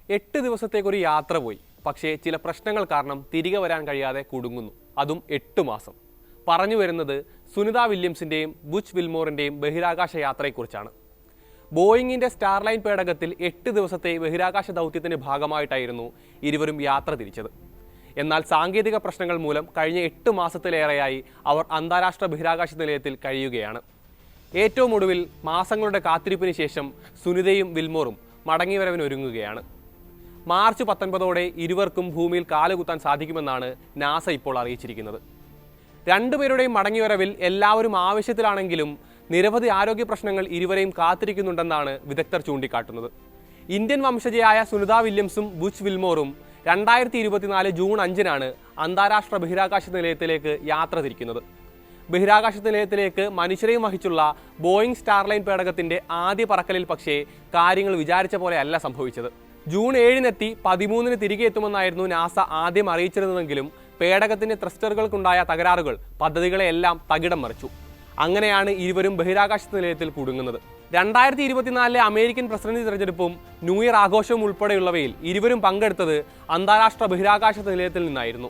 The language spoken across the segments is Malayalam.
8 ദിവസത്തേക്കൊരു യാത്ര പോയി. പക്ഷേ ചില പ്രശ്നങ്ങൾ കാരണം തിരികെ വരാൻ കഴിയാതെ കുടുങ്ങുന്നു. അതും 8 മാസം. പറഞ്ഞു വരുന്നത് സുനിത വില്യംസിൻ്റെയും ബുച്ച് വിൽമോറിൻ്റെയും ബഹിരാകാശ യാത്രയെക്കുറിച്ചാണ്. ബോയിങ്ങിൻ്റെ സ്റ്റാർലൈൻ പേടകത്തിൽ 8 ദിവസത്തെ ബഹിരാകാശ ദൗത്യത്തിൻ്റെ ഭാഗമായിട്ടായിരുന്നു ഇരുവരും യാത്ര തിരിച്ചത്. എന്നാൽ സാങ്കേതിക പ്രശ്നങ്ങൾ മൂലം കഴിഞ്ഞ 8 മാസത്തിലേറെയായി അവർ അന്താരാഷ്ട്ര ബഹിരാകാശ നിലയത്തിൽ കഴിയുകയാണ്. ഏറ്റവും ഒടുവിൽ മാസങ്ങളുടെ കാത്തിരിപ്പിന് ശേഷം സുനിതയും വിൽമോറും മടങ്ങിവരവിനൊരുങ്ങുകയാണ്. മാർച്ച് 19 ഇരുവർക്കും ഭൂമിയിൽ കാലുകുത്താൻ സാധിക്കുമെന്നാണ് നാസ ഇപ്പോൾ അറിയിച്ചിരിക്കുന്നത്. രണ്ടുപേരുടെയും മടങ്ങിവരവിൽ എല്ലാവരും ആവശ്യത്തിലാണെങ്കിലും നിരവധി ആരോഗ്യ പ്രശ്നങ്ങൾ ഇരുവരെയും കാത്തിരിക്കുന്നുണ്ടെന്നാണ് വിദഗ്ധർ ചൂണ്ടിക്കാട്ടുന്നത്. ഇന്ത്യൻ വംശജയായ സുനിത വില്യംസും ബുച്ച് വിൽമോറും 2024 ജൂൺ 5 അന്താരാഷ്ട്ര ബഹിരാകാശ നിലയത്തിലേക്ക് യാത്ര തിരിക്കുന്നത്. ബഹിരാകാശ നിലയത്തിലേക്ക് മനുഷ്യരെയും വഹിച്ചുള്ള ബോയിങ് സ്റ്റാർലൈൻ പേടകത്തിന്റെ ആദ്യ പറക്കലിൽ പക്ഷേ കാര്യങ്ങൾ വിചാരിച്ച പോലെ അല്ല സംഭവിച്ചത്. ജൂൺ 7 13 തിരികെ എത്തുമെന്നായിരുന്നു നാസ ആദ്യം അറിയിച്ചിരുന്നതെങ്കിലും പേടകത്തിന്റെ ത്രസ്റ്ററുകൾക്കുണ്ടായ തകരാറുകൾ പദ്ധതികളെയെല്ലാം തകിടം മറിച്ചു. അങ്ങനെയാണ് ഇരുവരും ബഹിരാകാശ നിലയത്തിൽ കുടുങ്ങുന്നത്. 2024 അമേരിക്കൻ പ്രസിഡന്റ് തിരഞ്ഞെടുപ്പും ന്യൂ ഇയർ ആഘോഷവും ഉൾപ്പെടെയുള്ളവയിൽ ഇരുവരും പങ്കെടുത്തത് അന്താരാഷ്ട്ര ബഹിരാകാശ നിലയത്തിൽ നിന്നായിരുന്നു.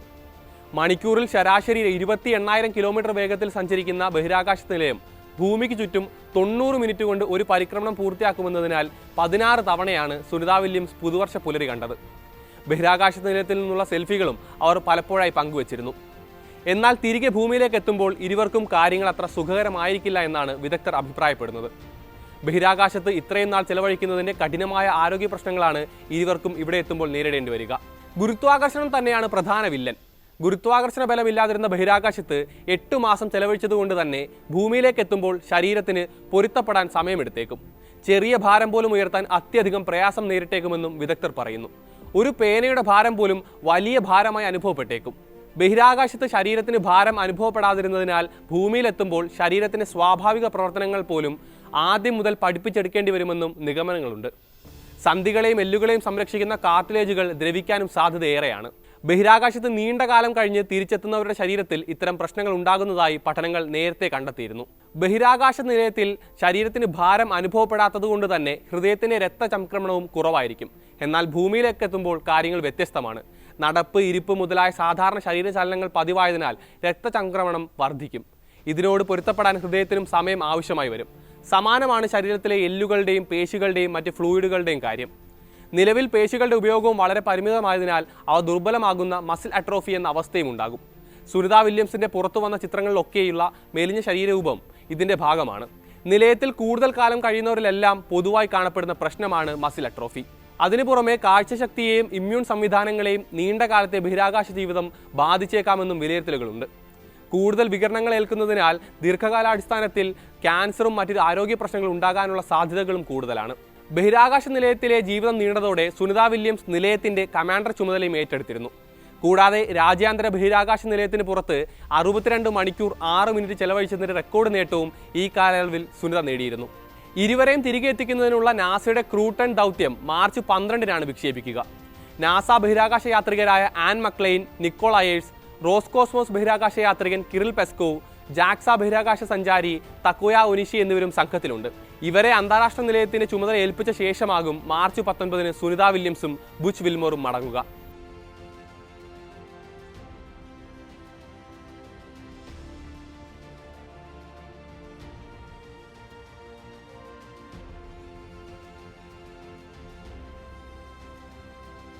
മണിക്കൂറിൽ ശരാശരി 28,000 കിലോമീറ്റർ വേഗത്തിൽ സഞ്ചരിക്കുന്ന ബഹിരാകാശ നിലയം ഭൂമിക്ക് ചുറ്റും 90 മിനിറ്റ് കൊണ്ട് ഒരു പരിക്രമണം പൂർത്തിയാക്കുമെന്നതിനാൽ 16 തവണയാണ് സുനിത വില്യംസ് പുതുവർഷ പുലരി കണ്ടത്. ബഹിരാകാശ നിലയത്തിൽ നിന്നുള്ള സെൽഫികളും അവർ പലപ്പോഴായി പങ്കുവച്ചിരുന്നു. എന്നാൽ തിരികെ ഭൂമിയിലേക്ക് എത്തുമ്പോൾ ഇരുവർക്കും കാര്യങ്ങൾ അത്ര സുഖകരമായിരിക്കില്ല എന്നാണ് വിദഗ്ധർ അഭിപ്രായപ്പെടുന്നത്. ബഹിരാകാശത്ത് ഇത്രയും നാൾ ചെലവഴിക്കുന്നതിന്റെ കഠിനമായ ആരോഗ്യ പ്രശ്നങ്ങളാണ് ഇരുവർക്കും ഇവിടെ എത്തുമ്പോൾ നേരിടേണ്ടി വരിക. ഗുരുത്വാകർഷണം തന്നെയാണ് പ്രധാന വില്ലൻ. ഗുരുത്വാകർഷണ ബലമില്ലാതിരുന്ന ബഹിരാകാശത്ത് 8 മാസം ചെലവഴിച്ചതുകൊണ്ട് തന്നെ ഭൂമിയിലേക്ക് എത്തുമ്പോൾ ശരീരത്തിന് പൊരുത്തപ്പെടാൻ സമയമെടുത്തേക്കും. ചെറിയ ഭാരം പോലും ഉയർത്താൻ അത്യധികം പ്രയാസം നേരിട്ടേക്കുമെന്നും വിദഗ്ധർ പറയുന്നു. ഒരു പേനയുടെ ഭാരം പോലും വലിയ ഭാരമായി അനുഭവപ്പെട്ടേക്കും. ബഹിരാകാശത്ത് ശരീരത്തിന് ഭാരം അനുഭവപ്പെടാതിരുന്നതിനാൽ ഭൂമിയിലെത്തുമ്പോൾ ശരീരത്തിന്റെ സ്വാഭാവിക പ്രവർത്തനങ്ങൾ പോലും ആദ്യം മുതൽ പഠിപ്പിച്ചെടുക്കേണ്ടി വരുമെന്നും നിഗമനങ്ങളുണ്ട്. സന്ധികളെയും എല്ലുകളെയും സംരക്ഷിക്കുന്ന കാർട്ടിലേജുകൾ ദ്രവിക്കാനും സാധ്യതയേറെയാണ്. ബഹിരാകാശത്ത് നീണ്ട കാലം കഴിഞ്ഞ് തിരിച്ചെത്തുന്നവരുടെ ശരീരത്തിൽ ഇത്തരം പ്രശ്നങ്ങൾ ഉണ്ടാകുന്നതായി പഠനങ്ങൾ നേരത്തെ കണ്ടെത്തിയിരുന്നു. ബഹിരാകാശ നിലയത്തിൽ ശരീരത്തിന് ഭാരം അനുഭവപ്പെടാത്തതുകൊണ്ട് തന്നെ ഹൃദയത്തിന്റെ രക്തചംക്രമണവും കുറവായിരിക്കും. എന്നാൽ ഭൂമിയിലേക്ക് എത്തുമ്പോൾ കാര്യങ്ങൾ വ്യത്യസ്തമാണ്. നടപ്പ്, ഇരിപ്പ് മുതലായ സാധാരണ ശരീരചലനങ്ങൾ പതിവായതിനാൽ രക്തചംക്രമണം വർദ്ധിക്കും. ഇതിനോട് പൊരുത്തപ്പെടാൻ ഹൃദയത്തിനും സമയം ആവശ്യമായി വരും. സമാനമാണ് ശരീരത്തിലെ എല്ലുകളുടെയും പേശികളുടെയും മറ്റ് ഫ്ലൂയിഡുകളുടെയും കാര്യം. നിലവിൽ പേശികളുടെ ഉപയോഗവും വളരെ പരിമിതമായതിനാൽ അവ ദുർബലമാകുന്ന മസിൽ അട്രോഫി എന്ന അവസ്ഥയും ഉണ്ടാകും. സുനിത വില്യംസിന്റെ പുറത്തു വന്ന ചിത്രങ്ങളിലൊക്കെയുള്ള മെലിഞ്ഞ ശരീരരൂപം ഇതിന്റെ ഭാഗമാണ്. നിലയത്തിൽ കൂടുതൽ കാലം കഴിയുന്നവരിലെല്ലാം പൊതുവായി കാണപ്പെടുന്ന പ്രശ്നമാണ് മസിൽ അട്രോഫി. അതിനു പുറമെ കാഴ്ചശക്തിയെയും ഇമ്മ്യൂൺ സംവിധാനങ്ങളെയും നീണ്ട കാലത്തെ ബഹിരാകാശ ജീവിതം ബാധിച്ചേക്കാമെന്നും വിലയിരുത്തലുകളുണ്ട്. കൂടുതൽ വികിരണങ്ങൾ ഏൽക്കുന്നതിനാൽ ദീർഘകാലാടിസ്ഥാനത്തിൽ ക്യാൻസറും മറ്റു ആരോഗ്യ പ്രശ്നങ്ങളും ഉണ്ടാകാനുള്ള സാധ്യതകളും കൂടുതലാണ്. ബഹിരാകാശ നിലയത്തിലെ ജീവിതം നീണ്ടതോടെ സുനിത വില്യംസ് നിലയത്തിന്റെ കമാൻഡർ ചുമതലയും ഏറ്റെടുത്തിരുന്നു. കൂടാതെ രാജ്യാന്തര ബഹിരാകാശ നിലയത്തിന് പുറത്ത് 62 മണിക്കൂർ 6 മിനിറ്റ് ചെലവഴിച്ചതിന്റെ റെക്കോർഡ് നേട്ടവും ഈ കാലയളവിൽ സുനിത നേടിയിരുന്നു. ഇരുവരെയും തിരികെ എത്തിക്കുന്നതിനുള്ള നാസയുടെ ക്രൂട്ടൺ ദൗത്യം മാർച്ച് 12 വിക്ഷേപിക്കുക. നാസ ബഹിരാകാശ യാത്രികരായ Anne McClain, Nicole Ayers, Roscosmos ബഹിരാകാശ യാത്രികൻ കിറിൽ പെസ്കോവ്, ജാക്സ ബഹിരാകാശ സഞ്ചാരി തക്കുയ ഒനിഷി എന്നിവരും സംഘത്തിലുണ്ട്. ഇവരെ അന്താരാഷ്ട്ര നിലയത്തിന്റെ ചുമതല ഏൽപ്പിച്ച ശേഷമാകും മാർച്ച് 19 സുനിത വില്യംസും ബുച്ച് വിൽമോറും മടങ്ങുക.